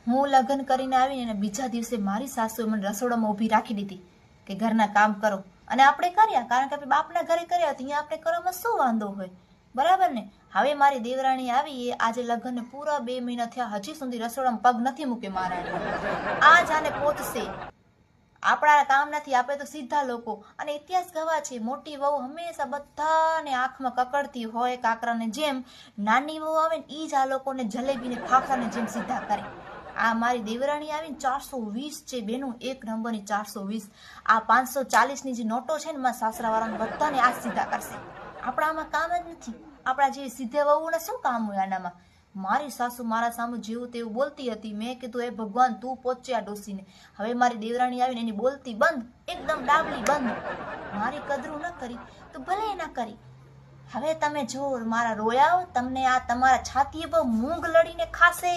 હું લગ્ન કરીને આવીને અને બીજા દિવસે મારી સાસુએ મને રસોડામાં ઊભી રાખી દીધી કે ઘરના કામ કરો, અને આપણે કર્યા, કારણ કે આપણે બાપના ઘરે કર્યા તો અહીંયા આપણે કરવામાં શું વાંધો હોય, બરાબર ને? હવે મારી દેવરાણી આવી એ આજે લગ્નને પૂરા 2 મહિના થયા, હજી સુધી રસોડામાં પગ નથી મૂકે મહારાણી. આ જાને પોતશે, આપણા કામ નથી, આપણે તો સીધા લોકો. અને ઇતિહાસ ગવા છે, મોટી વહુ હંમેશા બધાને આંખમાં કકડતી હોય કાકરાને જેમ, નાની વહુ આવે ને એ જ આ લોકોને જલેબીને ફાફડાને જેમ સીધા કરે. આ મારી દેવરાણી આવીને 420 છે બેનું, 1 નંબરની 420. આ 540ની જે નોટો છે ને મારા સાસરાવાળાને બધાને આ સીધા કરશે. આપણામાં કામ જ નથી, આપણા જે સીધે વહુને શું કામ હોય આનામાં? મારી સાસુ મારા સામે જેવું તેવું બોલતી હતી. મેં કીધું, એ ભગવાન તું પહોંચે આ ડોસીને. હવે મારી દેવરાણી આવીને એની બોલતી બંધ, એકદમ ડાબલી બંધ. મારી કદરું ન કરી તો ભલે ના કરી. હવે તમે જો મારા રોયા, તમને આ તમારા છાતીએ બહુ મૂંગ લડીને ખાશે.